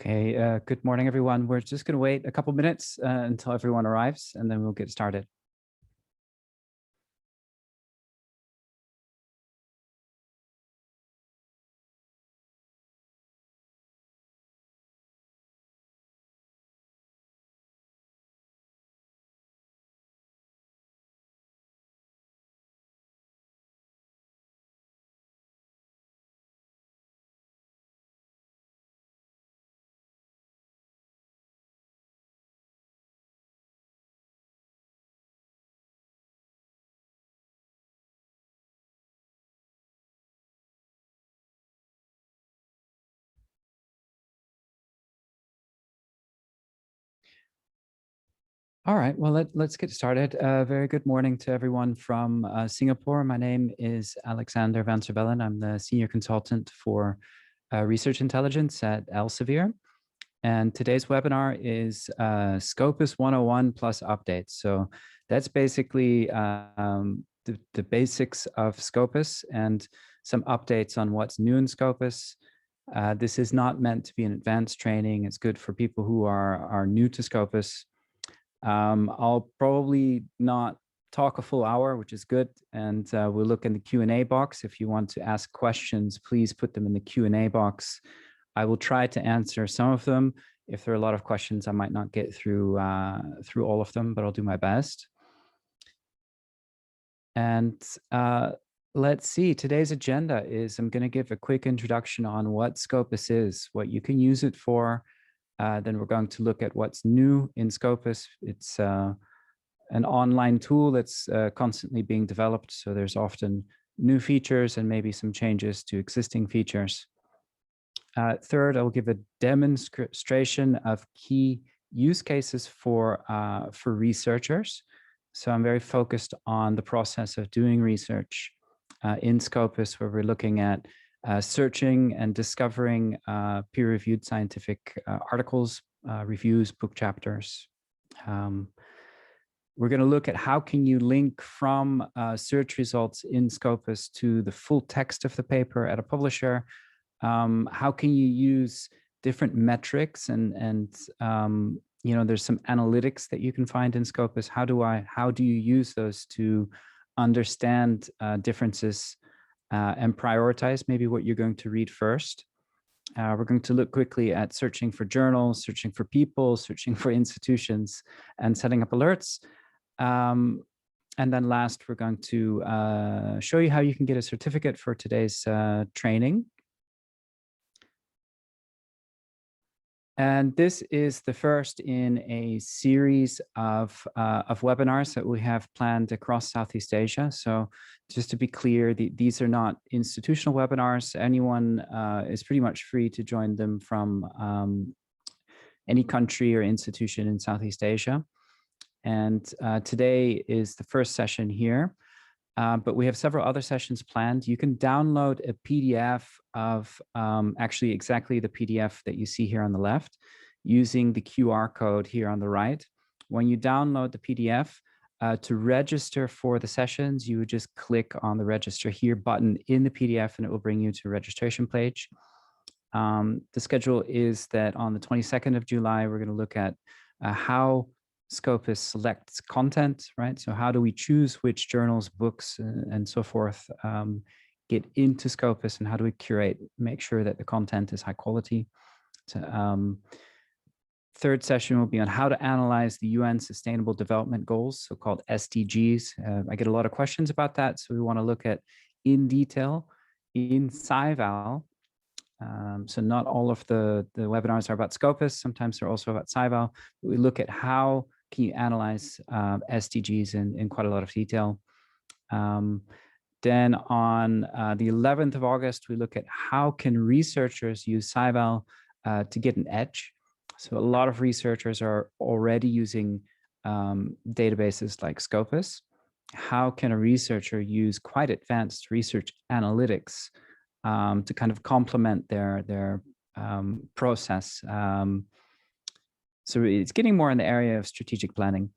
Okay, good morning, everyone. We're just going to wait a couple minutes until everyone arrives, and then we'll get started. All right, well, let's get started. Very good morning to everyone from Singapore. My name is Alexander van Zerbellen. I'm the Senior Consultant for Research Intelligence at Elsevier. And today's webinar is Scopus 101 plus updates. So that's basically the basics of Scopus and some updates on what's new in Scopus. This is not meant to be an advanced training. It's good for people who are new to Scopus. I'll probably not talk a full hour, which is good. And we'll look in the Q&A box. If you want to ask questions, please put them in the Q&A box. I will try to answer some of them. If there are a lot of questions, I might not get through all of them, but I'll do my best. And let's see, today's agenda is I'm going to give a quick introduction on what Scopus is, what you can use it for. Then we're going to look at what's new in Scopus. It's an online tool that's constantly being developed. So there's often new features and maybe some changes to existing features. Third, I'll give a demonstration of key use cases for researchers. So I'm very focused on the process of doing research in Scopus, where we're looking at searching and discovering peer-reviewed scientific articles, reviews, book chapters. We're going to look at how can you link from search results in Scopus to the full text of the paper at a publisher. How can you use different metrics and you know, there's some analytics that you can find in Scopus. How do you use those to understand differences and prioritize maybe what you're going to read first? We're going to look quickly at searching for journals, searching for people, searching for institutions, and setting up alerts. And then last, we're going to show you how you can get a certificate for today's training. And this is the first in a series of webinars that we have planned across Southeast Asia. So just to be clear, these are not institutional webinars. Anyone is pretty much free to join them from any country or institution in Southeast Asia. And today is the first session here. But we have several other sessions planned. You can download a PDF of actually exactly the PDF that you see here on the left using the QR code here on the right. When you download the PDF, to register for the sessions, you would just click on the register here button in the PDF and it will bring you to a registration page. The schedule is that on the 22nd of July, we're going to look at how Scopus selects content, right? So how do we choose which journals, books, and so forth get into Scopus, and how do we curate, make sure that the content is high quality? So, third session will be on how to analyze the UN Sustainable Development Goals, so-called SDGs. I get a lot of questions about that, so we want to look at in detail in SciVal. So not all of the webinars are about Scopus. Sometimes they're also about SciVal. We look at how can you analyze SDGs in quite a lot of detail. Then on the 11th of August, we look at how can researchers use SciVal to get an edge. So a lot of researchers are already using databases like Scopus. How can a researcher use quite advanced research analytics to kind of complement their process? So it's getting more in the area of strategic planning.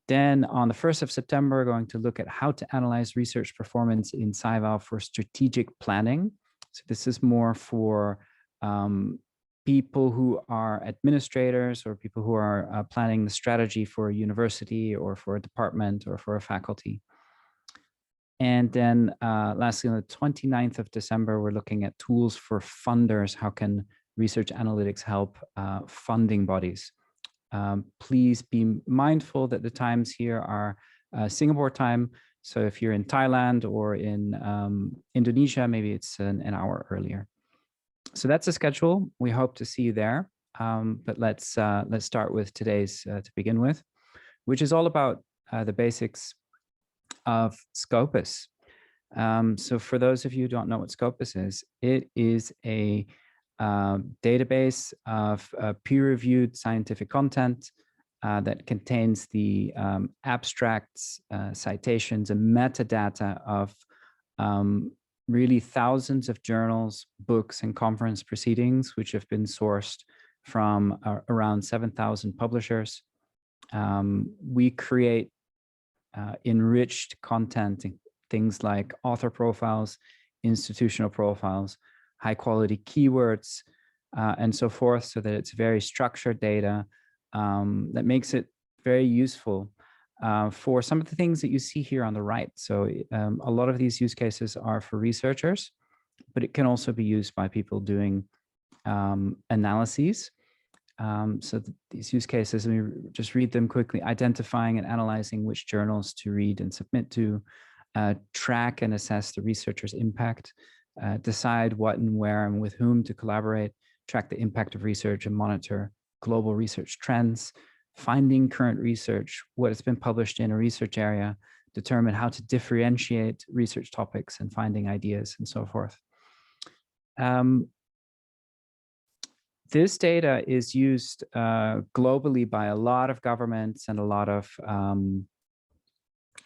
Then on the 1st of September, we're going to look at how to analyze research performance in SciVal for strategic planning. So this is more for people who are administrators or people who are planning the strategy for a university or for a department or for a faculty. And then lastly, on the 29th of December, we're looking at tools for funders. How can research analytics help funding bodies? Please be mindful that the times here are Singapore time. So if you're in Thailand or in Indonesia, maybe it's an hour earlier. So that's the schedule. We hope to see you there. But let's start with today's to begin with, which is all about the basics of Scopus. So for those of you who don't know what Scopus is, it is a database of peer-reviewed scientific content that contains the abstracts, citations, and metadata of really thousands of journals, books, and conference proceedings, which have been sourced from around 7,000 publishers. We create enriched content, things like author profiles, institutional profiles, high quality keywords, and so forth, so that it's very structured data that makes it very useful for some of the things that you see here on the right. So a lot of these use cases are for researchers, but it can also be used by people doing analyses. So these use cases, let me just read them quickly: identifying and analyzing which journals to read and submit to, track and assess the researcher's impact, decide what and where and with whom to collaborate, track the impact of research and monitor global research trends, finding current research, what has been published in a research area, determine how to differentiate research topics and finding ideas, and so forth. This data is used globally by a lot of governments and a lot of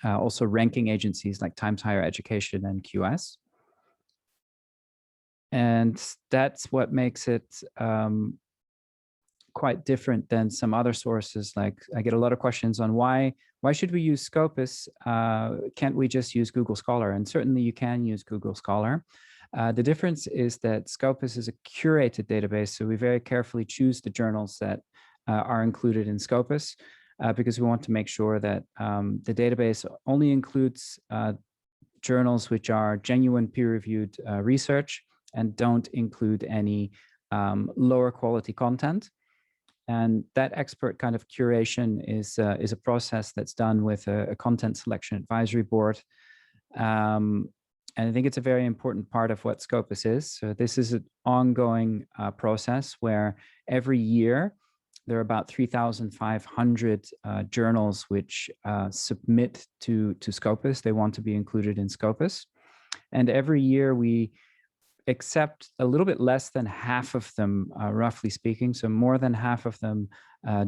also ranking agencies like Times Higher Education and QS. And that's what makes it quite different than some other sources. Like, I get a lot of questions on why should we use Scopus? Can't we just use Google Scholar? And certainly you can use Google Scholar. The difference is that Scopus is a curated database, so we very carefully choose the journals that are included in Scopus because we want to make sure that the database only includes journals which are genuine peer-reviewed research and don't include any lower quality content. And that expert kind of curation is a process that's done with a content selection advisory board. And I think it's a very important part of what Scopus is. So this is an ongoing process where every year there are about 3,500 journals which submit to Scopus. They want to be included in Scopus. And every year we accept a little bit less than half of them, roughly speaking. So more than half of them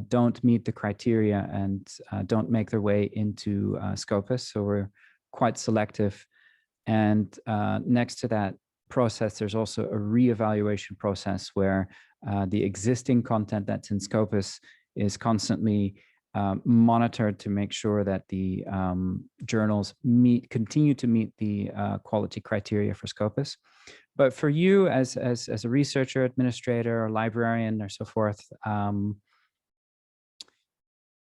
don't meet the criteria and don't make their way into Scopus. So we're quite selective. And next to that process, there's also a reevaluation process where the existing content that's in Scopus is constantly monitored to make sure that the journals continue to meet the quality criteria for Scopus. But for you as a researcher, administrator, or librarian, or so forth,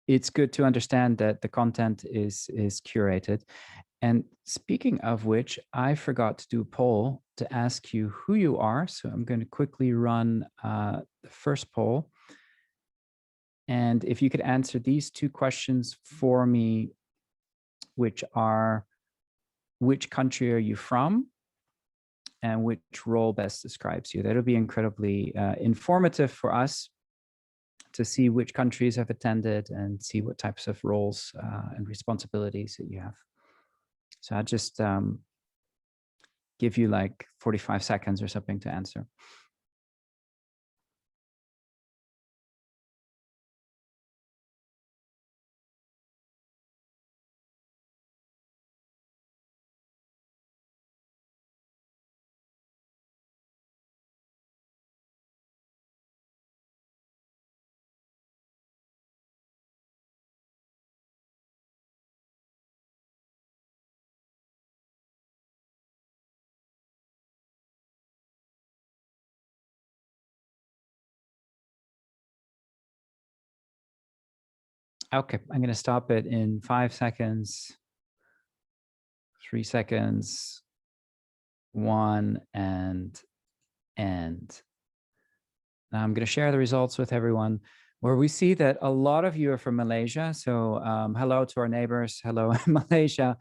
it's good to understand that the content is curated. And speaking of which, I forgot to do a poll to ask you who you are. So I'm going to quickly run the first poll. And if you could answer these two questions for me, which are, which country are you from? And which role best describes you? That'll be incredibly informative for us to see which countries have attended and see what types of roles and responsibilities that you have. So I'll just give you like 45 seconds or something to answer. Okay, I'm going to stop it in 5 seconds, 3 seconds, 1, and end. Now I'm going to share the results with everyone, where we see that a lot of you are from Malaysia. So hello to our neighbors. Hello, Malaysia.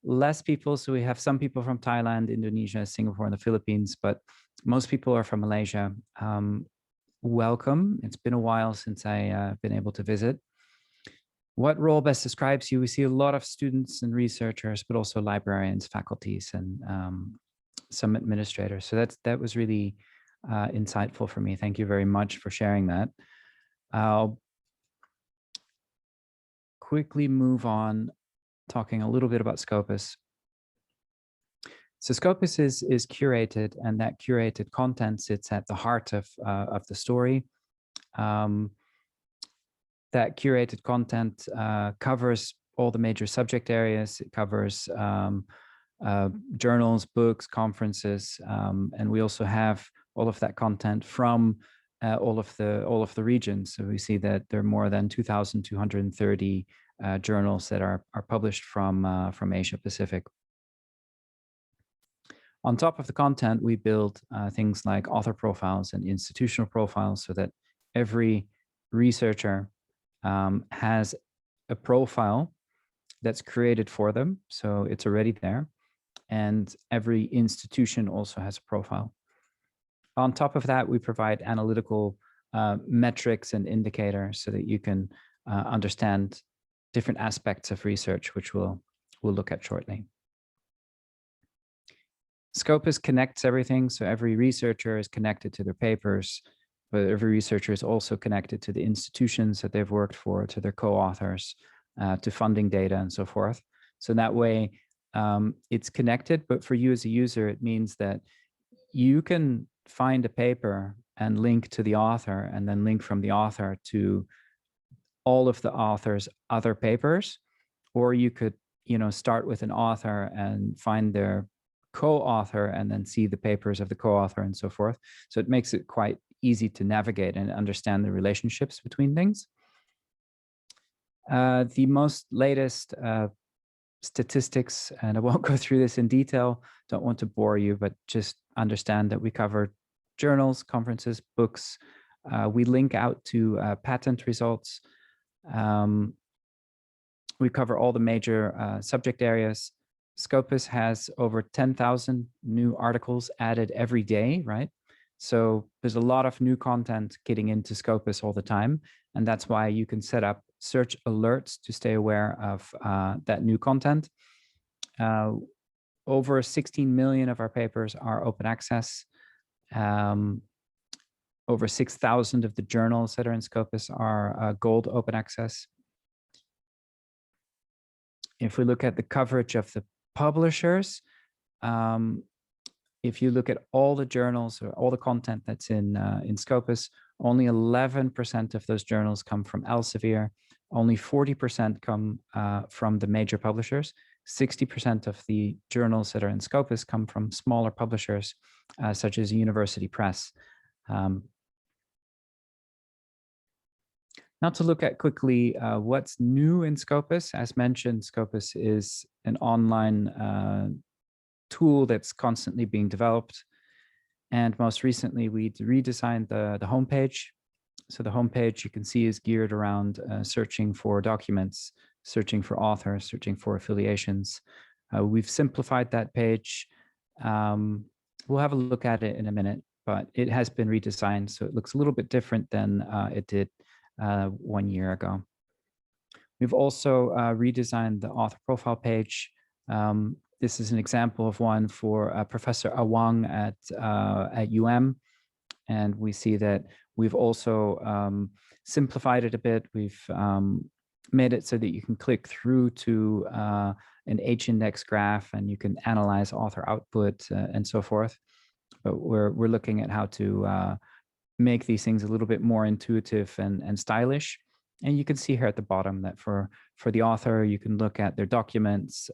Less people. So we have some people from Thailand, Indonesia, Singapore, and the Philippines, but most people are from Malaysia. Welcome. It's been a while since I've been able to visit. What role best describes you? We see a lot of students and researchers, but also librarians, faculties, and some administrators. So that was really insightful for me. Thank you very much for sharing that. I'll quickly move on, talking a little bit about Scopus. So Scopus is curated, and that curated content sits at the heart of the story. That curated content covers all the major subject areas. It covers journals, books, conferences, and we also have all of that content from all of the regions. So we see that there are more than 2,230 journals that are published from Asia Pacific. On top of the content, we build things like author profiles and institutional profiles, so that every researcher has a profile that's created for them. So it's already there. And every institution also has a profile. On top of that, we provide analytical metrics and indicators so that you can understand different aspects of research, which we'll look at shortly. Scopus connects everything. So every researcher is connected to their papers, but every researcher is also connected to the institutions that they've worked for, to their co-authors, to funding data and so forth. So that way it's connected, but for you as a user, it means that you can find a paper and link to the author, and then link from the author to all of the author's other papers, or you could, start with an author and find their co-author and then see the papers of the co-author and so forth. So it makes it quite easy to navigate and understand the relationships between things. The most latest statistics, and I won't go through this in detail, don't want to bore you, but just understand that we cover journals, conferences, books. We link out to patent results. We cover all the major subject areas. Scopus has over 10,000 new articles added every day, right? So there's a lot of new content getting into Scopus all the time. And that's why you can set up search alerts to stay aware of that new content. Over 16 million of our papers are open access. Over 6,000 of the journals that are in Scopus are gold open access. If we look at the coverage of the publishers, if you look at all the journals or all the content that's in Scopus, only 11% of those journals come from Elsevier. Only 40% come from the major publishers. 60% of the journals that are in Scopus come from smaller publishers, such as University Press. Now to look at quickly what's new in Scopus. As mentioned, Scopus is an online tool that's constantly being developed. And most recently, we redesigned the homepage. So the homepage you can see is geared around searching for documents, searching for authors, searching for affiliations. We've simplified that page. We'll have a look at it in a minute, but it has been redesigned. So it looks a little bit different than it did 1 year ago. We've also redesigned the author profile page. This is an example of one for Professor Awang at and we see that we've also simplified it a bit. We've made it so that you can click through to an H-index graph and you can analyze author output and so forth. But we're looking at how to make these things a little bit more intuitive and stylish. And you can see here at the bottom that for the author, you can look at their documents.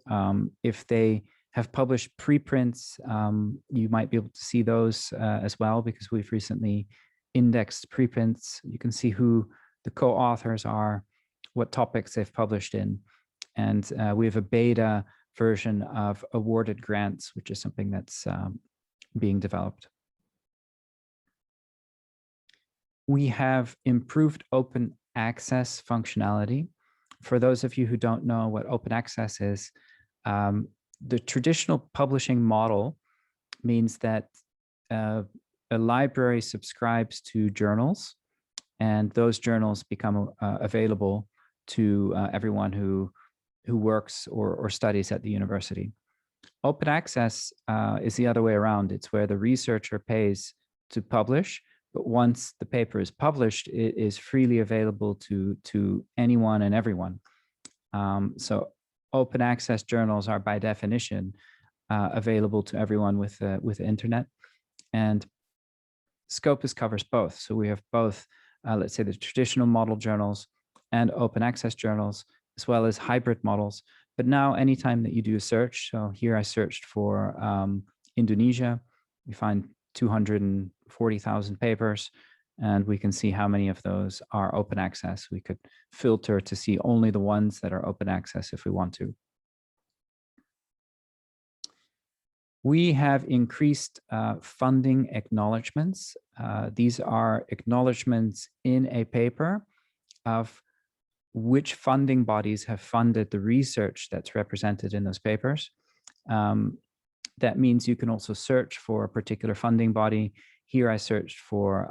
If they have published preprints, you might be able to see those as well, because we've recently indexed preprints. You can see who the co-authors are. what topics they've published in. And we have a beta version of awarded grants, which is something that's being developed. We have improved open access functionality. For those of you who don't know what open access is, the traditional publishing model means that a library subscribes to journals, and those journals become available to everyone who works or studies at the university. Open access is the other way around. It's where the researcher pays to publish, but once the paper is published, it is freely available to anyone and everyone. So open access journals are by definition available to everyone with the internet. And Scopus covers both. So we have both, let's say, the traditional model journals and open access journals, as well as hybrid models. But now anytime that you do a search, so here I searched for Indonesia, we find 240,000 papers, and we can see how many of those are open access. We could filter to see only the ones that are open access if we want to. We have increased funding acknowledgements. These are acknowledgements in a paper of which funding bodies have funded the research that's represented in those papers. That means you can also search for a particular funding body. Here I searched for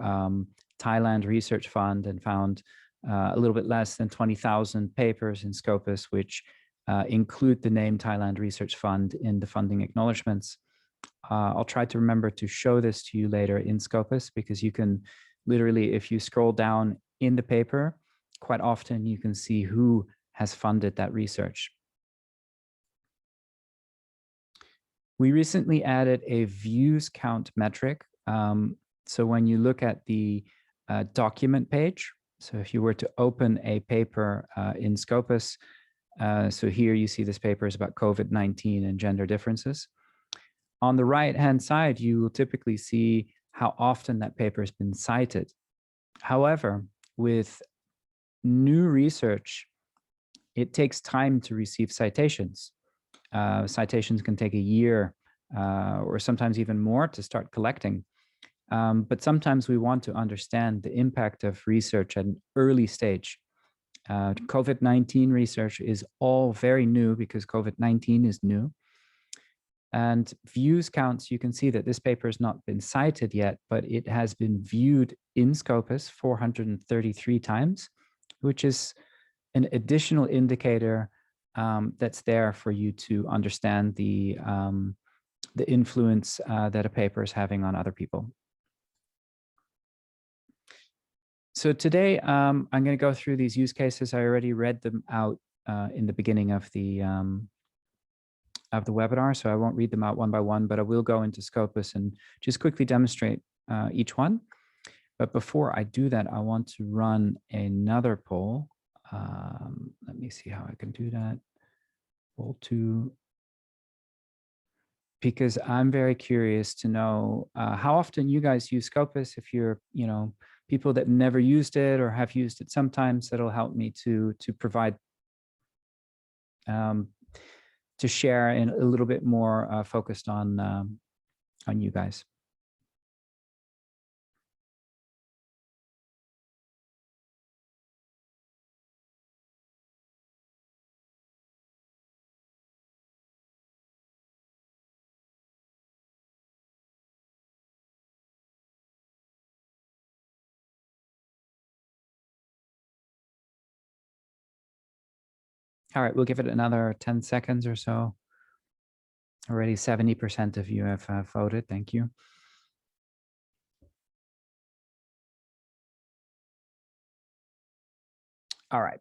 Thailand Research Fund and found a little bit less than 20,000 papers in Scopus, which include the name Thailand Research Fund in the funding acknowledgements. I'll try to remember to show this to you later in Scopus, because you can literally, if you scroll down in the paper, quite often you can see who has funded that research. We recently added a views count metric. So when you look at the document page, so if you were to open a paper in Scopus, so here you see this paper is about COVID-19 and gender differences. On the right-hand side, you will typically see how often that paper has been cited. However, with new research, it takes time to receive citations. Citations can take a year or sometimes even more to start collecting. But sometimes we want to understand the impact of research at an early stage. COVID-19 research is all very new because COVID-19 is new. And views counts, you can see that this paper has not been cited yet, but it has been viewed in Scopus 433 times, which is an additional indicator that's there for you to understand the influence that a paper is having on other people. So today, I'm going to go through these use cases. I already read them out in the beginning of the webinar, so I won't read them out one by one, but I will go into Scopus and just quickly demonstrate each one. But before I do that, I want to run another poll. Let me see how I can do that. Poll 2. Because I'm very curious to know how often you guys use Scopus. If you're, people that never used it or have used it sometimes, that'll help me to provide, to share in a little bit more focused on you guys. All right, we'll give it another 10 seconds or so. Already 70% of you have voted. Thank you. All right,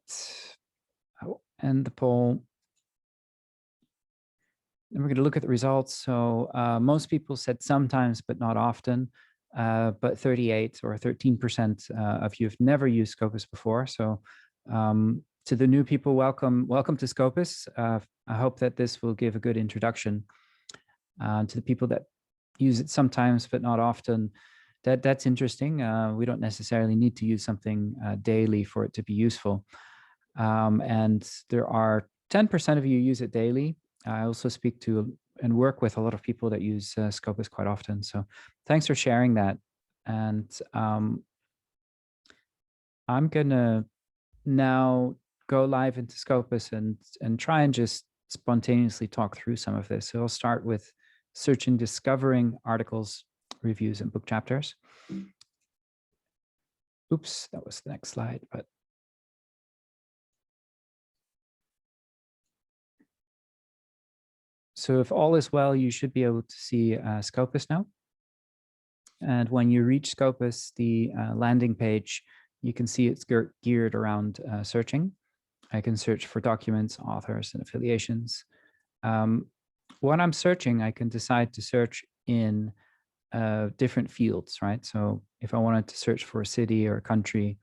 I'll end the poll. And we're going to look at the results. So most people said sometimes, but not often. But 38 or 13% of you have never used Scopus before. So to the new people, welcome to Scopus. I hope that this will give a good introduction to the people that use it sometimes, but not often. That's interesting. We don't necessarily need to use something daily for it to be useful. And there are 10% of you use it daily. I also speak to and work with a lot of people that use Scopus quite often. So thanks for sharing that. And I'm gonna now go live into Scopus and try and just spontaneously talk through some of this. So I'll start with searching, discovering articles, reviews, and book chapters. Oops, that was the next slide, but so if all is well, you should be able to see Scopus now. And when you reach Scopus, the landing page, you can see it's geared around searching. I can search for documents, authors, and affiliations. When I'm searching, I can decide to search in different fields, right? So if I wanted to search for a city or a country,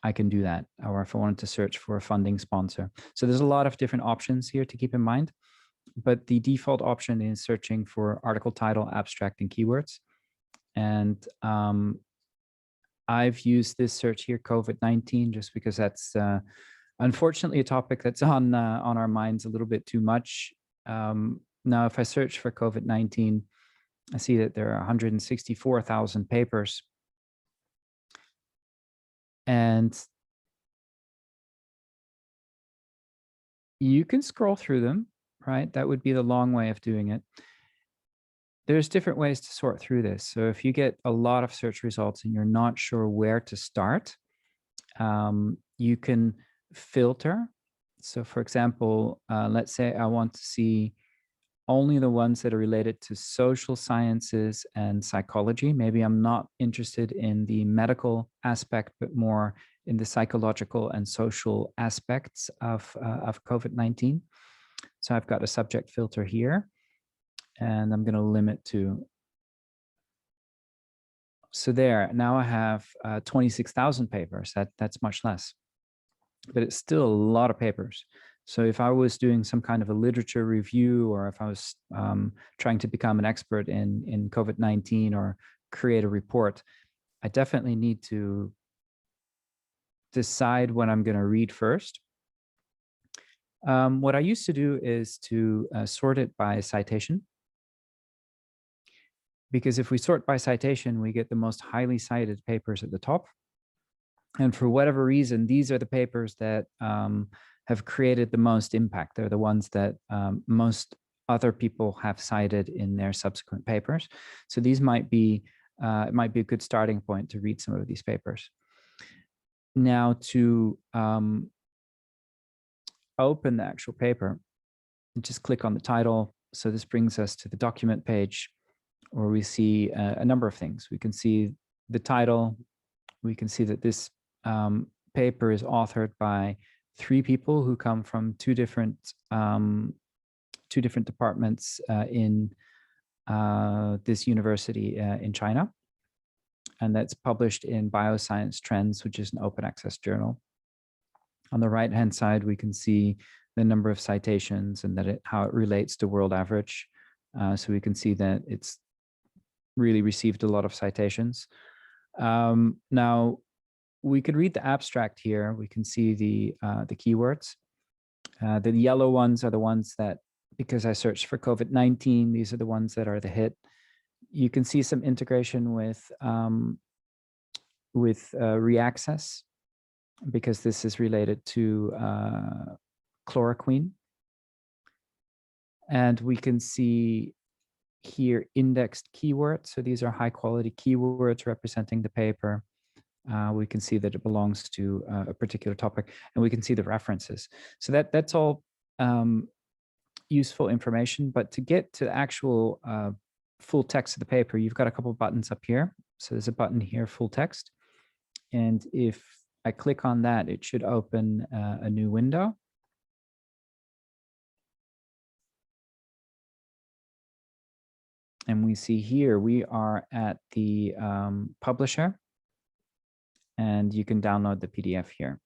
I can do that. Or if I wanted to search for a funding sponsor. So there's a lot of different options here to keep in mind. But the default option is searching for article title, abstract, and keywords. And I've used this search here, COVID-19, just because that's unfortunately a topic that's on our minds a little bit too much. Now, if I search for COVID-19, I see that there are 164,000 papers. And you can scroll through them, right? That would be the long way of doing it. There's different ways to sort through this. So if you get a lot of search results and you're not sure where to start, you can filter. So for example, let's say I want to see only the ones that are related to social sciences and psychology. Maybe I'm not interested in the medical aspect, but more in the psychological and social aspects of COVID-19. So I've got a subject filter here, and I'm going to limit to. So there, now I have 26,000 papers. That's much less, but it's still a lot of papers. So if I was doing some kind of a literature review, or if I was trying to become an expert in COVID-19 or create a report, I definitely need to decide what I'm going to read first. What I used to do is to sort it by citation. Because if we sort by citation, we get the most highly cited papers at the top. And for whatever reason, these are the papers that have created the most impact. They're the ones that most other people have cited in their subsequent papers. So these might be, it might be a good starting point to read some of these papers. Now to open the actual paper, just click on the title. So this brings us to the document page, where we see a number of things. We can see the title. We can see that this paper is authored by 3 people who come from two different departments in this university in China. And that's published in Bioscience Trends, which is an open access journal. On the right-hand side, we can see the number of citations and that how it relates to world average. So we can see that it's really received a lot of citations. Now, we could read the abstract here. We can see the keywords. The yellow ones are the ones that, because I searched for COVID-19, these are the ones that are the hit. You can see some integration with Reaccess, because this is related to chloroquine. And we can see here indexed keywords. So these are high quality keywords representing the paper. We can see that it belongs to a particular topic, and we can see the references. So that's all useful information. But to get to the actual full text of the paper, you've got a couple of buttons up here. So there's a button here, full text. And if I click on that, it should open a new window. And we see here, we are at the publisher, and you can download the PDF here.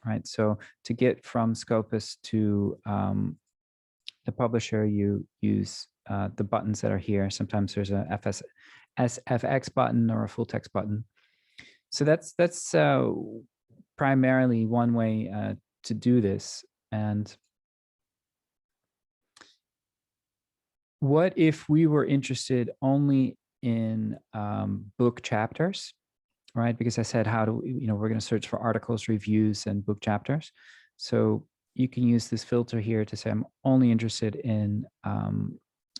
Right, so to get from Scopus to the publisher, you use the buttons that are here. Sometimes there's a SFX button or a full text button. So that's primarily one way to do this. And what if we were interested only in book chapters, right? Because I said, how do we, we're going to search for articles, reviews, and book chapters. So you can use this filter here to say, I'm only interested in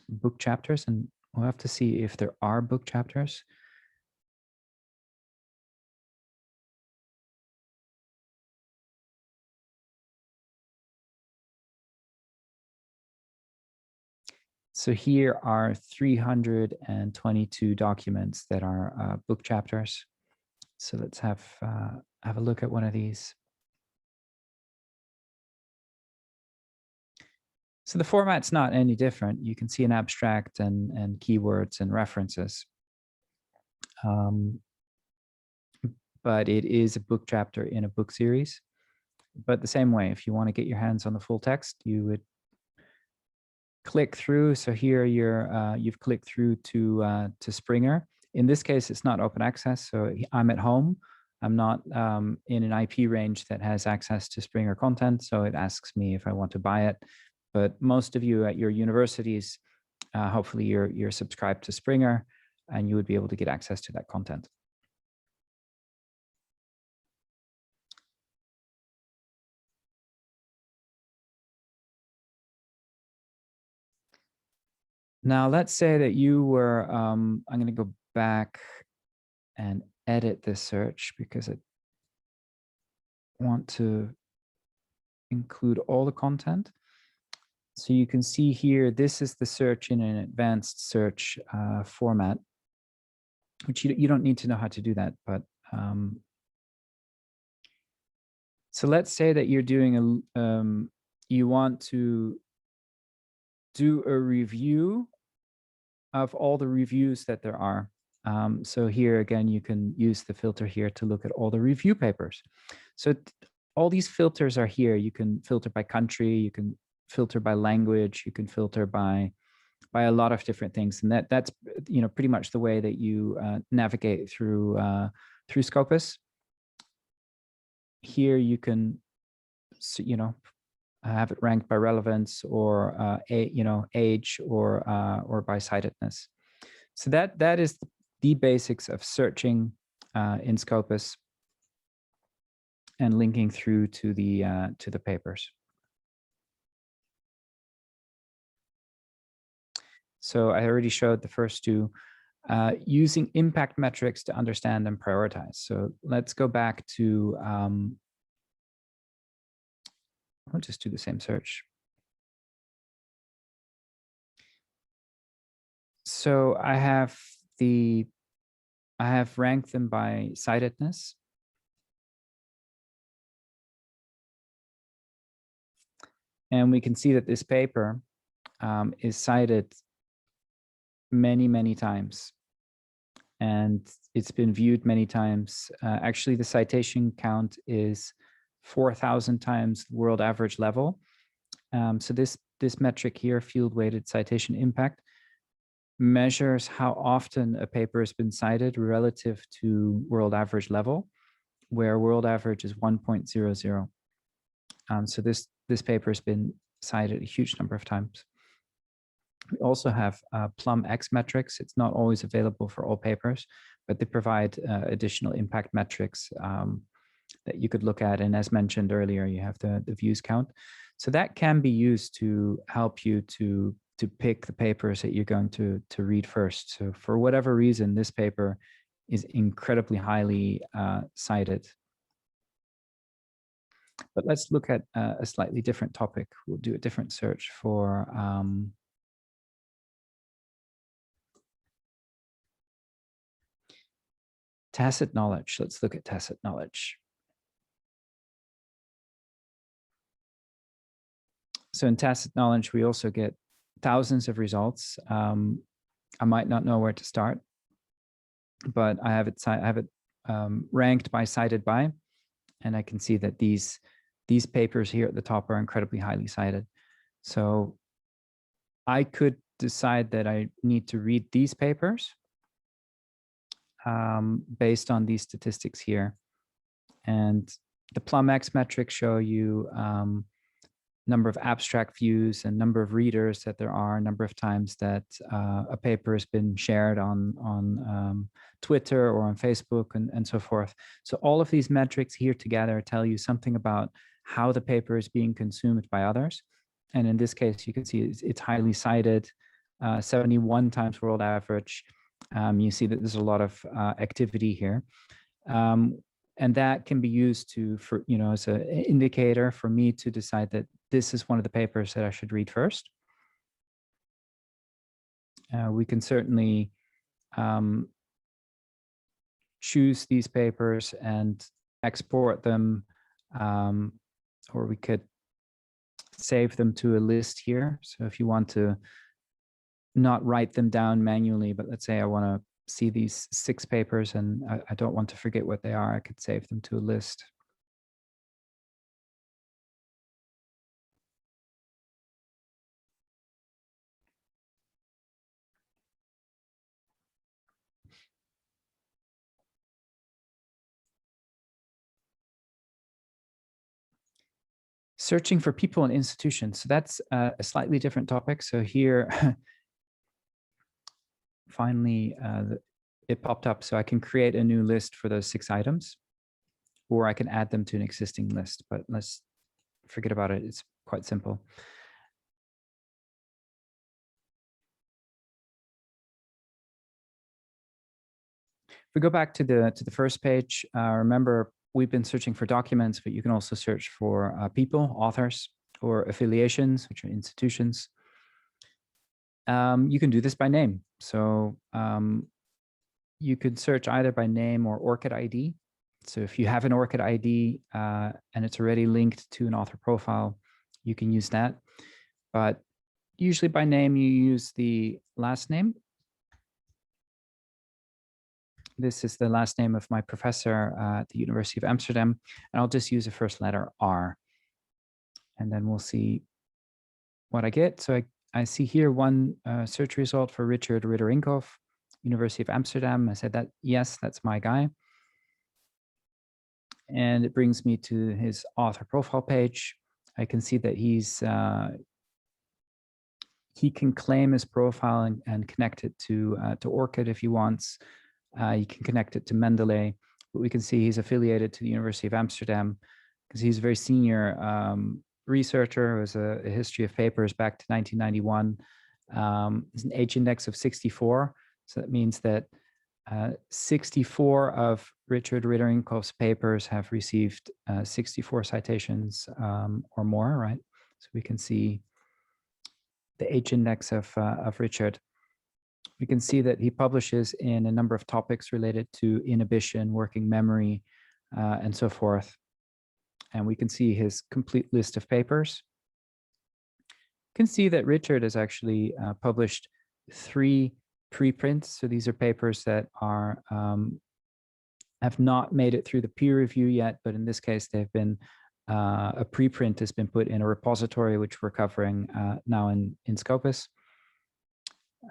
book chapters, and we'll have to see if there are book chapters. So here are 322 documents that are book chapters. So let's have a look at one of these. So the format's not any different. You can see an abstract and keywords and references. But it is a book chapter in a book series. But the same way, if you want to get your hands on the full text, you would click through. So here you've clicked through to Springer. In this case, it's not open access. So I'm at home. I'm not in an IP range that has access to Springer content. So it asks me if I want to buy it. But most of you at your universities, hopefully you're subscribed to Springer, and you would be able to get access to that content. Now, let's say that you were, I'm going to go back and edit this search because I want to include all the content. So you can see here, this is the search in an advanced search format, which you don't need to know how to do that. But so let's say that you're doing you want to do a review of all the reviews that there are. So here again, you can use the filter here to look at all the review papers. So all these filters are here. You can filter by country, you can filter by language, you can filter by a lot of different things, and that's pretty much the way that you navigate through Scopus. Here you can have it ranked by relevance or age or by citedness. So that is the basics of searching in Scopus and linking through to the papers. So I already showed the first two, using impact metrics to understand and prioritize. So let's go back to, I'll just do the same search. So I have ranked them by citedness. And we can see that this paper is cited many, many times. And it's been viewed many times. Actually, the citation count is 4,000 times the world average level. So this metric here, field-weighted citation impact, measures how often a paper has been cited relative to world average level, where world average is 1.00. So this paper has been cited a huge number of times. We also have Plum X metrics. It's not always available for all papers, but they provide additional impact metrics that you could look at. And as mentioned earlier, you have the views count. So that can be used to help you to pick the papers that you're going to read first. So for whatever reason, this paper is incredibly highly cited. But let's look at a slightly different topic. We'll do a different search for tacit knowledge. Let's look at tacit knowledge. So in tacit knowledge, we also get thousands of results. I might not know where to start, but I have it ranked by cited by, and I can see that these papers here at the top are incredibly highly cited. So I could decide that I need to read these papers based on these statistics here. And The PlumX metrics show you number of abstract views and number of readers that there are, number of times that a paper has been shared on Twitter or on Facebook and so forth. So all of these metrics here together tell you something about how the paper is being consumed by others. And in this case, you can see it's highly cited, 71 times world average. You see that there's a lot of activity here. And that can be used for as an indicator for me to decide that this is one of the papers that I should read first. We can certainly choose these papers and export them, or we could save them to a list here. So if you want to not write them down manually, but let's say I want to see these 6 papers and I don't want to forget what they are, I could save them to a list. Searching for people and institutions. So that's a slightly different topic. So here, finally, it popped up. So I can create a new list for those 6 items, or I can add them to an existing list, but let's forget about it. It's quite simple. If we go back to the first page, remember, we've been searching for documents, but you can also search for people, authors, or affiliations, which are institutions. You can do this by name. So you could search either by name or ORCID ID. So if you have an ORCID ID and it's already linked to an author profile, you can use that. But usually by name, you use the last name. This is the last name of my professor at the University of Amsterdam, and I'll just use the first letter R. And then we'll see what I get. So I see here one search result for Richard Ritter-Inckhoff, University of Amsterdam. I said that, yes, that's my guy. And it brings me to his author profile page. I can see that he can claim his profile and connect it to ORCID if he wants. You can connect it to Mendeley, but we can see he's affiliated to the University of Amsterdam because he's a very senior researcher. It was a history of papers back to 1991. It's an H index of 64. So that means that 64 of Richard Ritter-Inckhoff's papers have received 64 citations or more, right? So we can see the H index of Richard. We can see that he publishes in a number of topics related to inhibition, working memory, and so forth. And we can see his complete list of papers. You can see that Richard has actually published 3 preprints. So these are papers that are have not made it through the peer review yet, but in this case, they've been a preprint has been put in a repository, which we're covering now in Scopus.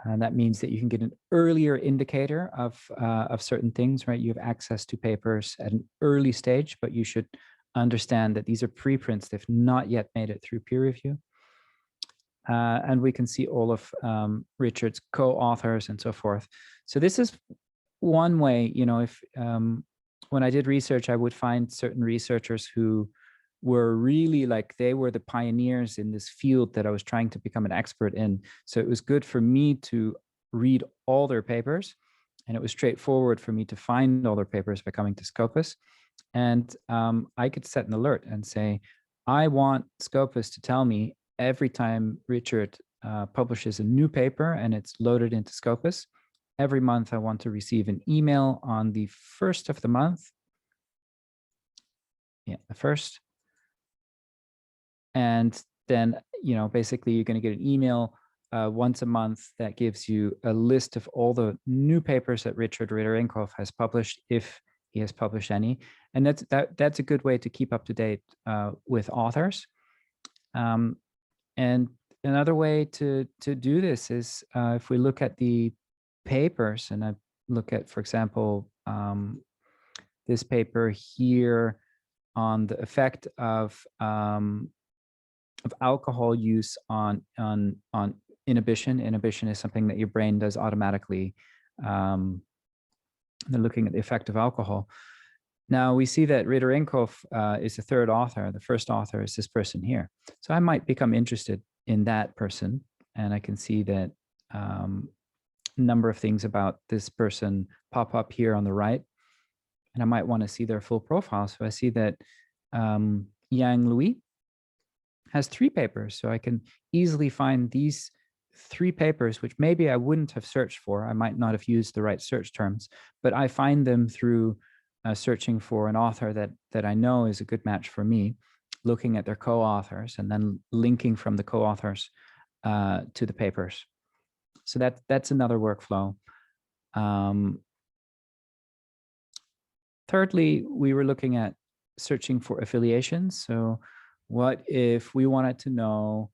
And that means that you can get an earlier indicator of certain things, right? You have access to papers at an early stage, but you should understand that these are preprints. They've not yet made it through peer review. And we can see all of Richard's co-authors and so forth. So this is one way, if when I did research, I would find certain researchers who were really they were the pioneers in this field that I was trying to become an expert in. So it was good for me to read all their papers, and it was straightforward for me to find all their papers by coming to Scopus. And I could set an alert and say, I want Scopus to tell me every time Richard publishes a new paper and it's loaded into Scopus, every month I want to receive an email on the first of the month. Yeah, the first. And then, basically you're going to get an able once a month that gives you a list of all the new papers that Richard Ritter-Inckhoff has published, if he has published any. And that's a good way to keep up to date with authors. And another way to do this is if we look at the papers, and I look at, for example, this paper here on the effect of alcohol use on inhibition. Inhibition is something that your brain does automatically. They're looking at the effect of alcohol. Now we see that Ritter-Inkoff is the third author. The first author is this person here. So I might become interested in that person, and I can see that a number of things about this person pop up here on the right, and I might want to see their full profile. So I see that Yang Louis has 3 papers, so I can easily find these 3 papers, which maybe I wouldn't have searched for. I might not have used the right search terms, but I find them through searching for an author that I know is a good match for me, looking at their co-authors, and then linking from the co-authors to the papers. So that's another workflow. Thirdly, we were looking at searching for affiliations. So what if we wanted to know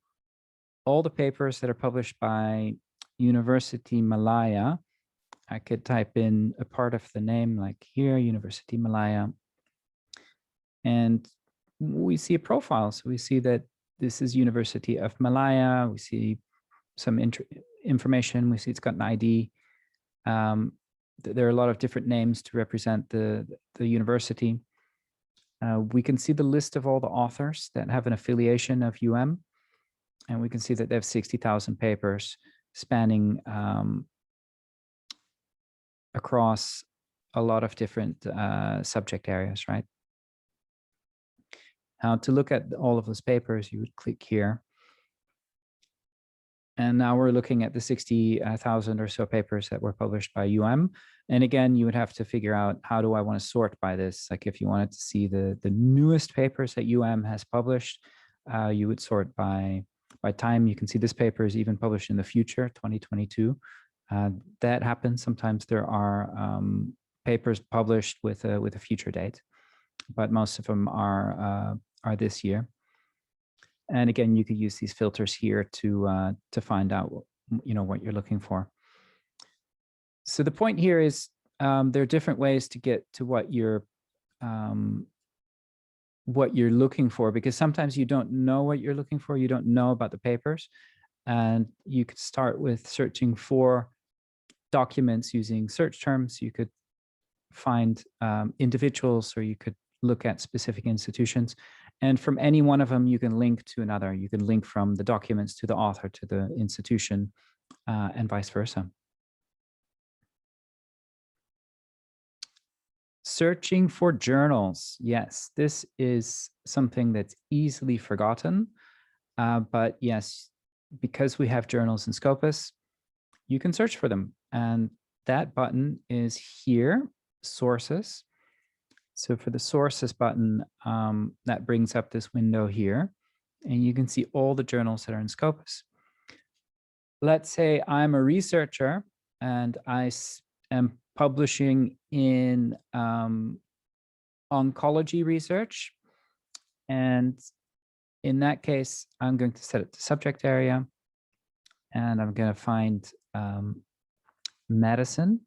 all the papers that are published by University Malaya? I could type in a part of the name like here, University Malaya. And we see a profile. So we see that this is University of Malaya. We see some information. We see it's got an ID. There are a lot of different names to represent the university. We can see the list of all the authors that have an affiliation of and we can see that they have 60,000 papers spanning across a lot of different subject areas, right? Now, to look at all of those papers, you would click here. And now we're looking at the 60,000 or so papers that were published by And again, you would have to figure out, how do I want to sort by this? Like if you wanted to see the newest papers that has published, you would sort by time. You can see this paper is even published in the future, 2022. That happens. Sometimes there are papers published with a future date, but most of them are this year. And again, you could use these filters here to find out what you're looking for. So the point here is there are different ways to get to what you're looking for, because sometimes you don't know what you're looking for. You don't know about the papers, and you could start with searching for documents using search terms. You could find individuals, or you could look at specific institutions. And from any one of them, you can link to another. You can link from the documents to the author to the institution, and vice versa. Searching for journals. Yes, this is something that's easily forgotten. But yes, because we have journals in Scopus, you can search for them. And that button is here, sources. So for the sources button, that brings up this window here, and you can see all the journals that are in Scopus. Let's say I'm a researcher and I am publishing in oncology research. And in that case, I'm going to set it to subject area, and I'm going to find medicine.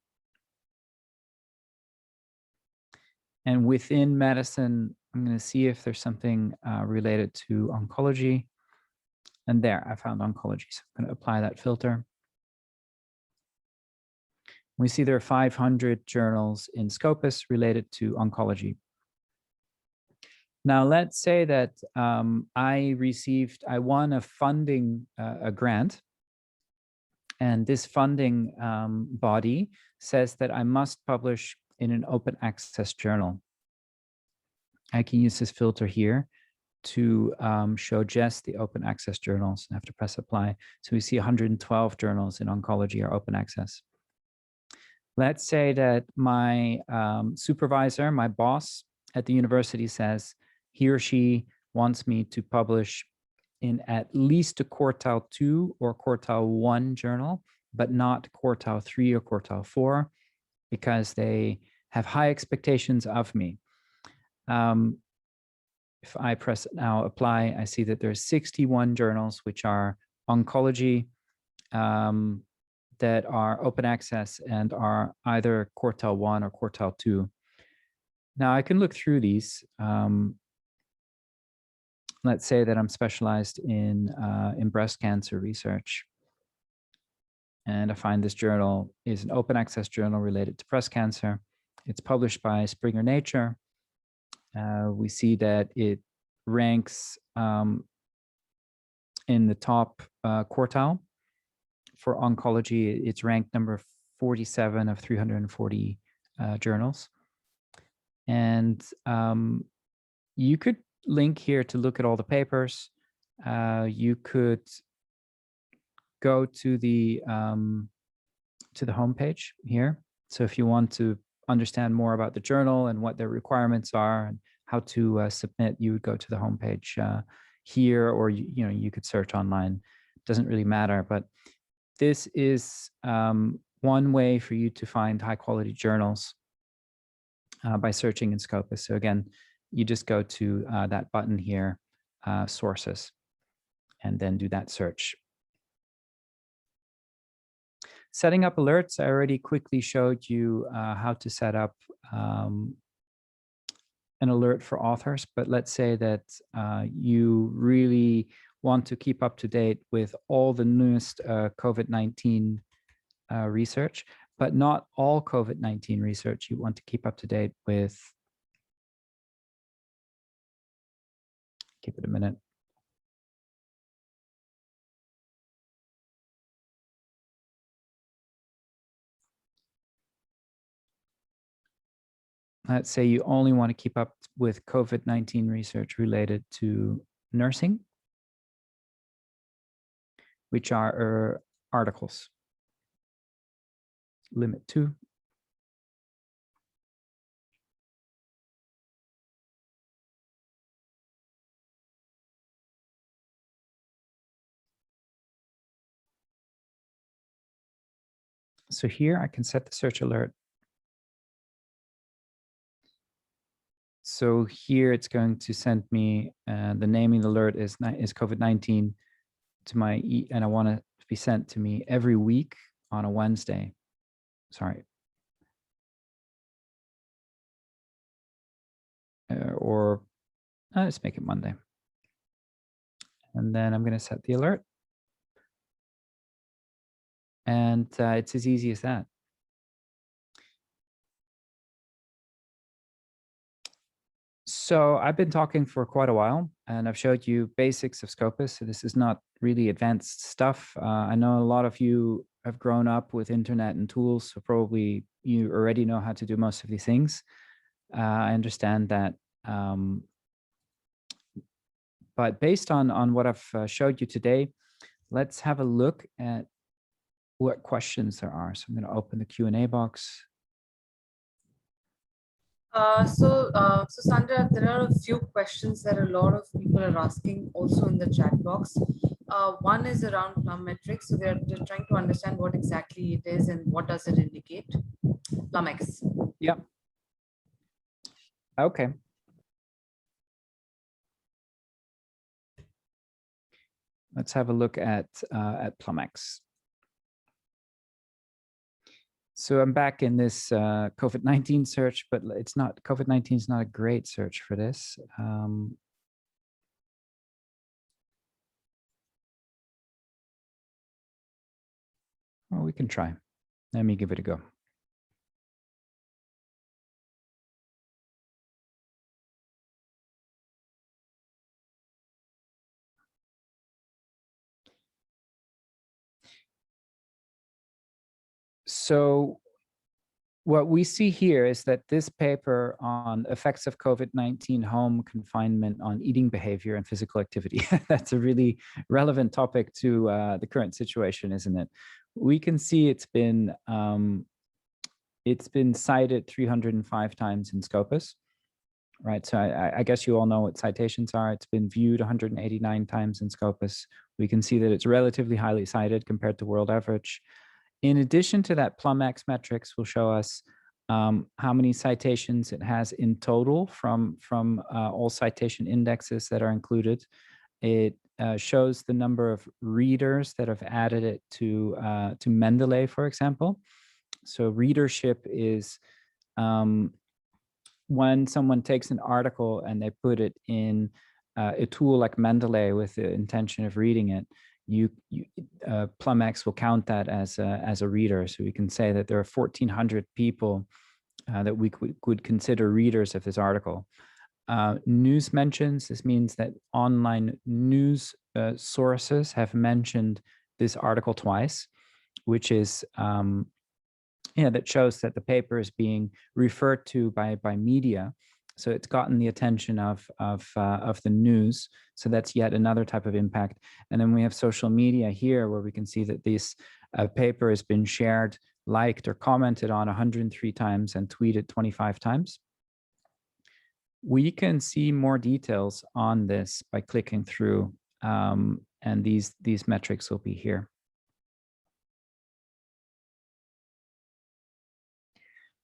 And within medicine, I'm going to see if there's something related to oncology. And there, I found oncology. So I'm going to apply that filter. We see there are 500 journals in Scopus related to oncology. Now, let's say that I won a funding, a grant. And this funding body says that I must publish in an open access journal. I can use this filter here to show just the open access journals. I have to press apply. So we see 112 journals in oncology are open access. Let's say that my supervisor, my boss at the university says he or she wants me to publish in at least a quartile 2 or quartile 1 journal, but not quartile 3 or quartile 4, because they have high expectations of me. If I press now apply, I see that there's 61 journals which are oncology that are open access and are either quartile 1 or quartile 2. Now I can look through these. let's say that I'm specialized in breast cancer research, and I find this journal is an open access journal related to breast cancer. It's published by Springer Nature. We see that it ranks in the top quartile for oncology. It's ranked number 47 of 340 journals. And you could link here to look at all the papers. You could go to the homepage here. So if you want to understand more about the journal and what their requirements are and how to submit, you would go to the homepage here, or you could search online. Doesn't really matter, but this is one way for you to find high quality journals by searching in Scopus. So again, you just go to that button here, sources, and then do that search. Setting up alerts, I already quickly showed you how to set up an alert for authors, but let's say that you really want to keep up to date with all the newest COVID-19 research, but not all COVID-19 research. You want to keep up to date with, give it a minute. Let's say you only want to keep up with COVID-19 research related to nursing, which are articles. Limit 2. So here I can set the search alert. So here it's going to send me the naming alert is COVID-19 to my and I want it to be sent to me every week on a Wednesday. Sorry. Or let's make it Monday. And then I'm going to set the alert. And it's as easy as that. So I've been talking for quite a while, and I've showed you basics of Scopus. So this is not really advanced stuff. I know a lot of you have grown up with internet and tools, so probably you already know how to do most of these things. I understand that. But based on what I've showed you today, let's have a look at what questions there are. So I'm going to open the Q&A box. So Sandra, there are a few questions that a lot of people are asking also in the chat box. One is around plum metrics. So they're trying to understand what exactly it is and what does it indicate. Plumex. Yeah. Okay. Let's have a look at Plumex. So I'm back in this COVID-19 search, but it's not, COVID-19 is not a great search for this. Well, we can try. Let me give it a go. So what we see here is that this paper on effects of COVID-19 home confinement on eating behavior and physical activity, that's a really relevant topic to the current situation, isn't it? We can see it's been cited 305 times in Scopus, right? So I guess you all know what citations are. It's been viewed 189 times in Scopus. We can see that it's relatively highly cited compared to world average. In addition to that, Plumex metrics will show us how many citations it has in total from all citation indexes that are included. It shows the number of readers that have added it to Mendeley, for example. So readership is when someone takes an article and they put it in a tool like Mendeley with the intention of reading it, PlumX will count that as a reader. So we can say that there are 1,400 people that we would consider readers of this article. News mentions, this means that online news sources have mentioned this article twice, which is that shows that the paper is being referred to by media. So it's gotten the attention of the news. So that's yet another type of impact. And then we have social media here, where we can see that this paper has been shared, liked, or commented on 103 times and tweeted 25 times. We can see more details on this by clicking through, and these metrics will be here.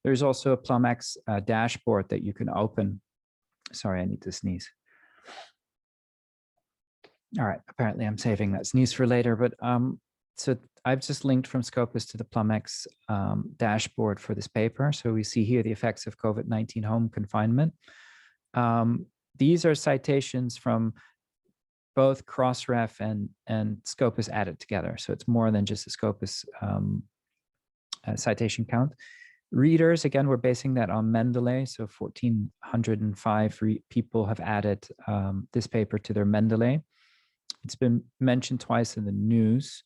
There's also a PlumX dashboard that you can open. Sorry, I need to sneeze. All right, apparently I'm saving that sneeze for later, but so I've just linked from Scopus to the PlumX dashboard for this paper. So we see here the effects of COVID-19 home confinement. These are citations from both Crossref and Scopus added together. So it's more than just a Scopus citation count. Readers, again, we're basing that on Mendeley. So 1,405 people have added this paper to their Mendeley. It's been mentioned twice in the news.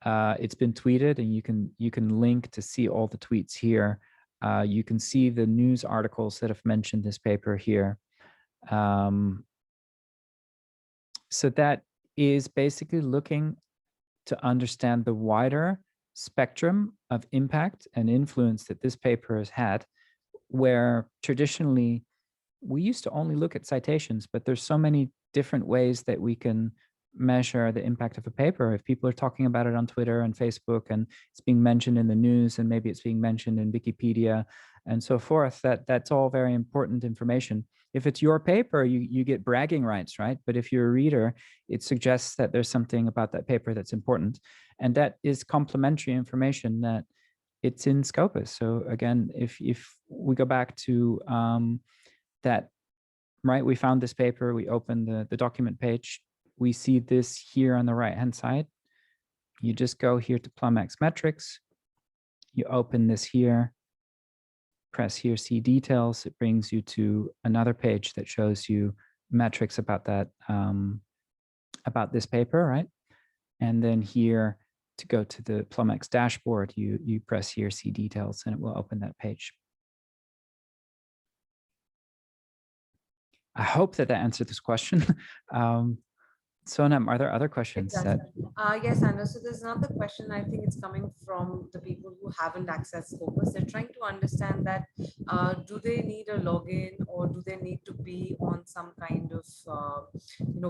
It's been tweeted, and you can link to see all the tweets here. You can see the news articles that have mentioned this paper here. So that is basically looking to understand the wider spectrum of impact and influence that this paper has had, where traditionally we used to only look at citations, but there's so many different ways that we can measure the impact of a paper. If people are talking about it on Twitter and Facebook, and it's being mentioned in the news, and maybe it's being mentioned in Wikipedia and so forth, that's all very important information. If it's your paper, you get bragging rights, right? But if you're a reader, it suggests that there's something about that paper that's important. And that is complementary information that it's in Scopus. So again, if we go back to that, right, we found this paper, we open the document page, we see this here on the right-hand side. You just go here to PlumX metrics, you open this here, press here, see details. It brings you to another page that shows you metrics about that, about this paper, right? And then here to go to the PlumX dashboard, you press here, see details, and it will open that page. I hope that answered this question. Sonam, are there other questions? Yes, Andrew. So there's another question. I think it's coming from the people who haven't accessed Scopus. They're trying to understand that do they need a login, or do they need to be on some kind of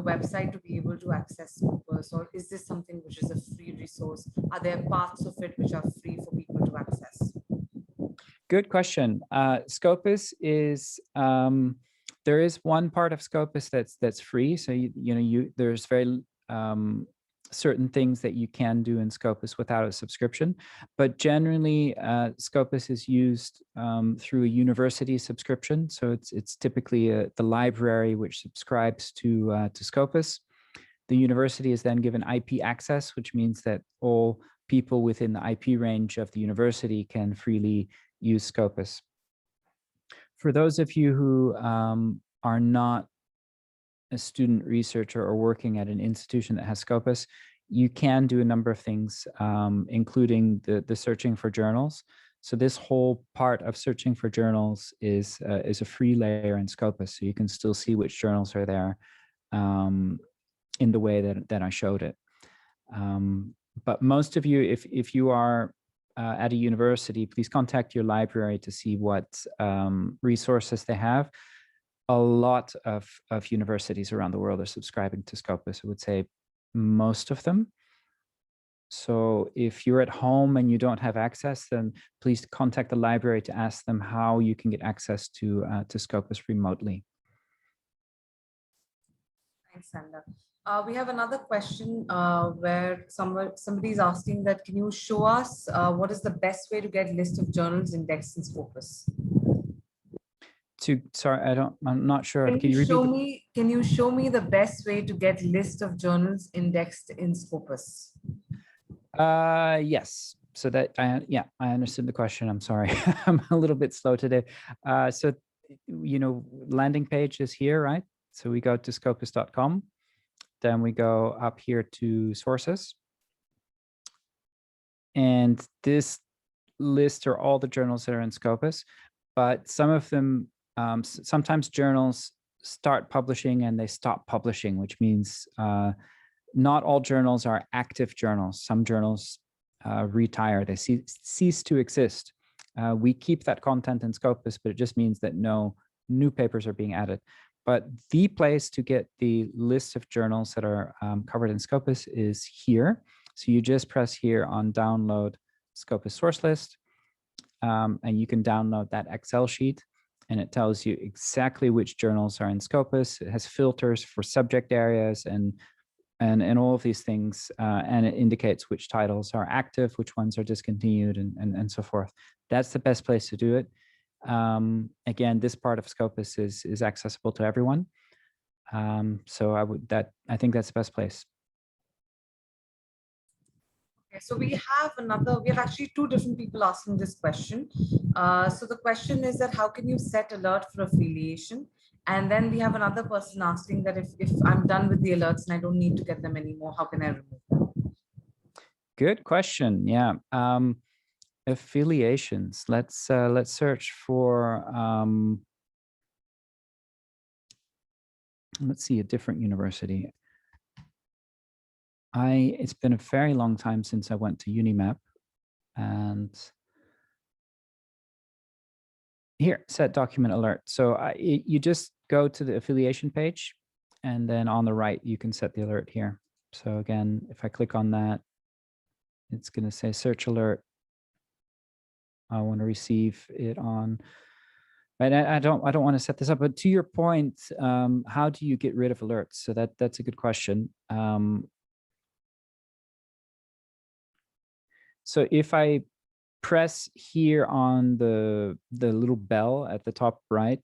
website to be able to access Scopus, or is this something which is a free resource? Are there parts of it which are free for people to access? Good question. Scopus is there is one part of Scopus that's free. So there's very certain things that you can do in Scopus without a subscription, but generally Scopus is used through a university subscription. So it's typically the library which subscribes to Scopus. The university is then given IP access, which means that all people within the IP range of the university can freely use Scopus. For those of you who are not a student researcher or working at an institution that has Scopus, you can do a number of things, including the searching for journals. So this whole part of searching for journals is a free layer in Scopus. So you can still see which journals are there in the way that I showed it. But most of you, if you are at a university, please contact your library to see what resources they have. A lot of universities around the world are subscribing to Scopus. I would say most of them. So if you're at home and you don't have access, then please contact the library to ask them how you can get access to Scopus remotely. Thanks, Sandra. We have another question where somebody's asking that, can you show us what is the best way to get list of journals indexed in Scopus? sorry, I'm not sure. Can Can you you repeat show me, can you show me the best way to get list of journals indexed in Scopus? Yes. So that, yeah, I understood the question. I'm sorry. I'm a little bit slow today. So, landing page is here, right? So we go to scopus.com. Then we go up here to sources. And this list are all the journals that are in Scopus, but some of them, sometimes journals start publishing and they stop publishing, which means not all journals are active journals. Some journals retire, they cease to exist. We keep that content in Scopus, but it just means that no new papers are being added. But the place to get the list of journals that are covered in Scopus is here. So you just press here on download Scopus source list, and you can download that Excel sheet, and it tells you exactly which journals are in Scopus. It has filters for subject areas and all of these things, and it indicates which titles are active, which ones are discontinued, and so forth. That's the best place to do it. Again, this part of Scopus is accessible to everyone. So I think that's the best place. Okay, so we have actually two different people asking this question. So the question is that how can you set alert for affiliation? And then we have another person asking that if I'm done with the alerts and I don't need to get them anymore, how can I remove them? Good question. Yeah. Affiliations. Let's search for let's see, a different university. It's been a very long time since I went to Unimap, and here, set document alert. So you just go to the affiliation page, and then on the right, you can set the alert here. So again, if I click on that, it's going to say search alert. I want to receive it on, and I don't want to set this up, but to your point, how do you get rid of alerts? So that's a good question. So if I press here on the little bell at the top right,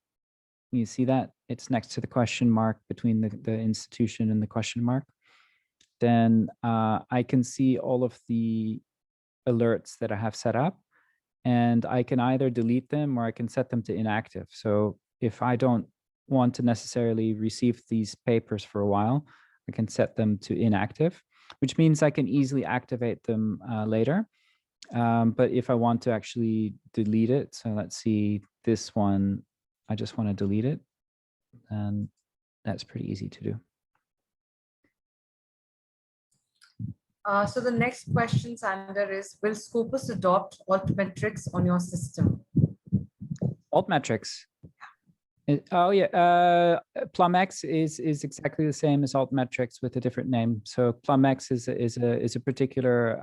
you see that it's next to the question mark between the institution and the question mark. Then I can see all of the alerts that I have set up, and I can either delete them or I can set them to inactive. So if I don't want to necessarily receive these papers for a while, I can set them to inactive, which means I can easily activate them later. But if I want to actually delete it, so let's see this one, I just want to delete it, and that's pretty easy to do. So the next question, Sander, is will Scopus adopt altmetrics on your system? Altmetrics. Oh yeah, PlumX is exactly the same as altmetrics with a different name. So PlumX is a particular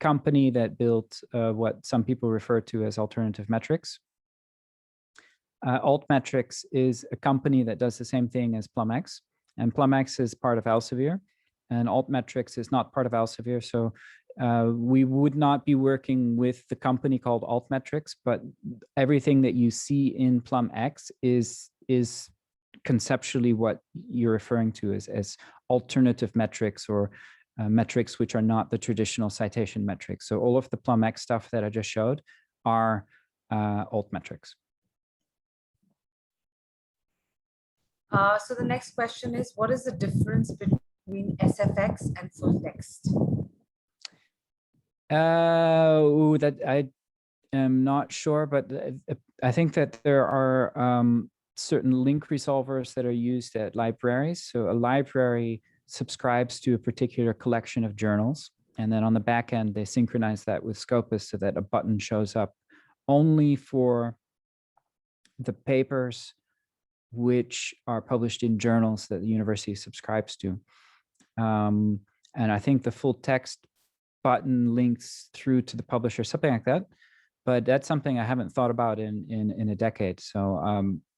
company that built what some people refer to as alternative metrics. Altmetrics is a company that does the same thing as PlumX, and PlumX is part of Elsevier, and Altmetrics is not part of Elsevier. So we would not be working with the company called Altmetrics, but everything that you see in PlumX is conceptually what you're referring to as alternative metrics, or metrics which are not the traditional citation metrics. So all of the PlumX stuff that I just showed are altmetrics. So the next question is, what is the difference between SFX and full text? That I am not sure, but I think that there are certain link resolvers that are used at libraries. So a library subscribes to a particular collection of journals, and then on the back end, they synchronize that with Scopus so that a button shows up only for the papers which are published in journals that the university subscribes to. And I think the full text button links through to the publisher, something like that. But that's something I haven't thought about in a decade. So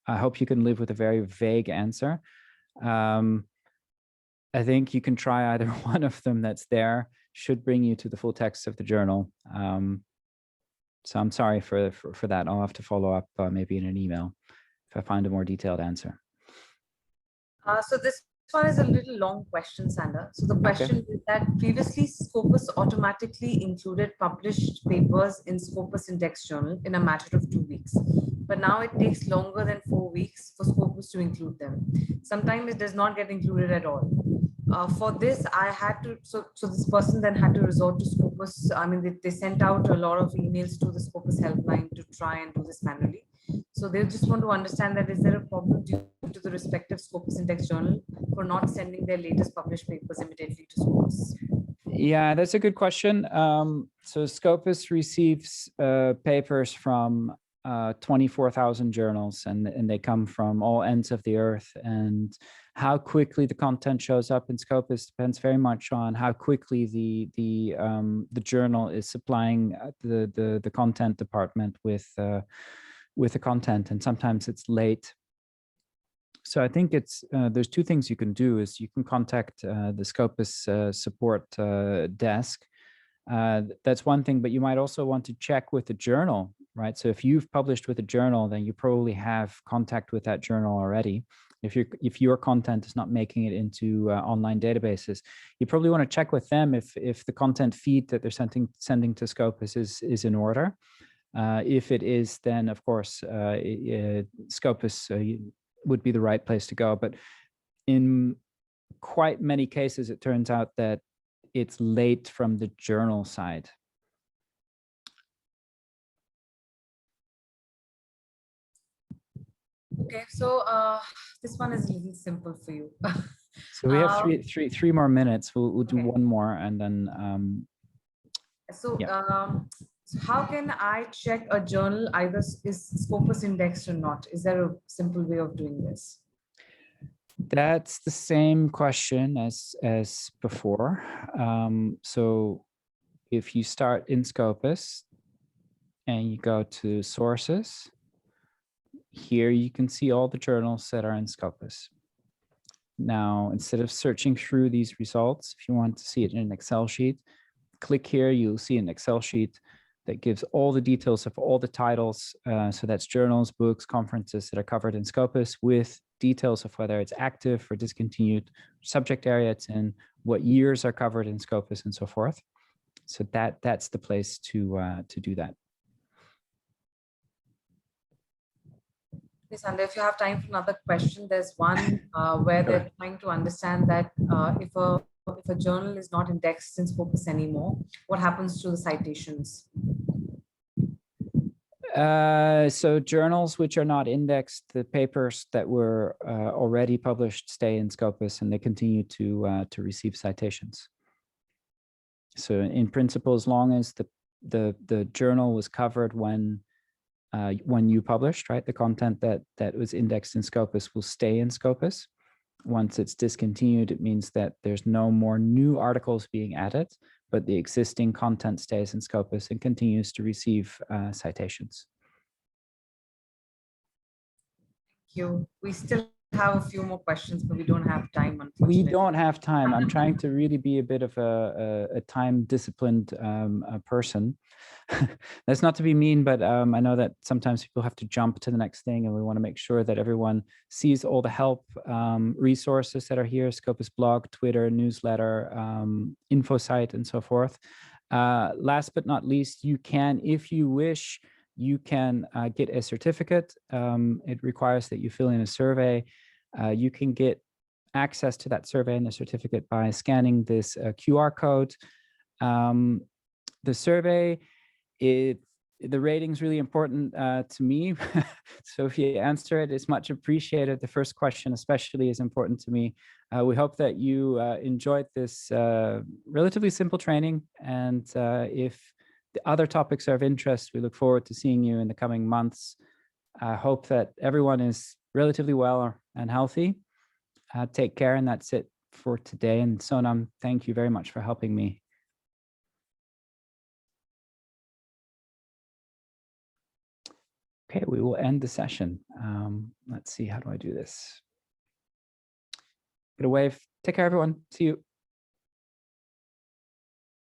I hope you can live with a very vague answer. I think you can try either one of them that's there, should bring you to the full text of the journal. So I'm sorry for that. I'll have to follow up maybe in an email if I find a more detailed answer. So this one is a little long question, Sander. So the Okay. question is that previously Scopus automatically included published papers in Scopus Index Journal in a matter of 2 weeks. But now it takes longer than 4 weeks for Scopus to include them. Sometimes it does not get included at all. For this, I had to, so this person then had to resort to Scopus. I mean, they sent out a lot of emails to the Scopus helpline to try and do this manually. So they just want to understand that is there a problem due to the respective Scopus Index Journal for not sending their latest published papers immediately to Scopus? Yeah, that's a good question. So Scopus receives papers from 24,000 journals, and they come from all ends of the earth. And how quickly the content shows up in Scopus depends very much on how quickly the journal is supplying the content department with the content, and sometimes it's late. So I think it's there's two things you can do. Is you can contact the Scopus support desk. That's one thing, but you might also want to check with the journal, right? So if you've published with a journal, then you probably have contact with that journal already. If your content is not making it into online databases, you probably want to check with them if the content feed that they're sending to Scopus is in order. If it is, then of course Scopus would be the right place to go. But in quite many cases, it turns out that it's late from the journal side. Okay, so this one is a little simple for you. So we have three more minutes. We'll do Okay. one more, and then So, yeah. so how can I check a journal either is Scopus indexed or not? Is there a simple way of doing this? That's the same question as before. So if you start in Scopus and you go to sources, here you can see all the journals that are in Scopus. Now, instead of searching through these results, if you want to see it in an Excel sheet, click here, you'll see an Excel sheet that gives all the details of all the titles. So that's journals, books, conferences that are covered in Scopus, with details of whether it's active or discontinued, subject area it's in, what years are covered in Scopus, and so forth. So that's the place to do that. Yes, and if you have time for another question, there's one where they're trying to understand that if a journal is not indexed in Scopus anymore, what happens to the citations? So journals which are not indexed, the papers that were already published stay in Scopus, and they continue to receive citations. So in principle, as long as the journal was covered when you published, right, the content that was indexed in Scopus will stay in Scopus. Once it's discontinued, it means that there's no more new articles being added, but the existing content stays in Scopus and continues to receive citations. Thank you. We still have a few more questions, but we don't have time, We unfortunately. don't have time. I'm trying to really be a bit of a time-disciplined person. That's not to be mean, but I know that sometimes people have to jump to the next thing, and we want to make sure that everyone sees all the help resources that are here: Scopus blog, Twitter, newsletter, info site, and so forth. Last but not least, you can, if you wish, you can get a certificate. It requires that you fill in a survey. You can get access to that survey and the certificate by scanning this QR code. The survey, the rating is really important to me. So if you answer it, it's much appreciated. The first question especially is important to me. We hope that you enjoyed this relatively simple training. And if the other topics are of interest, we look forward to seeing you in the coming months. I hope that everyone is relatively well and healthy. Take care, and that's it for today. And Sonam, thank you very much for helping me. Okay, we will end the session. Let's see, how do I do this? Get a wave. Take care, everyone. See you.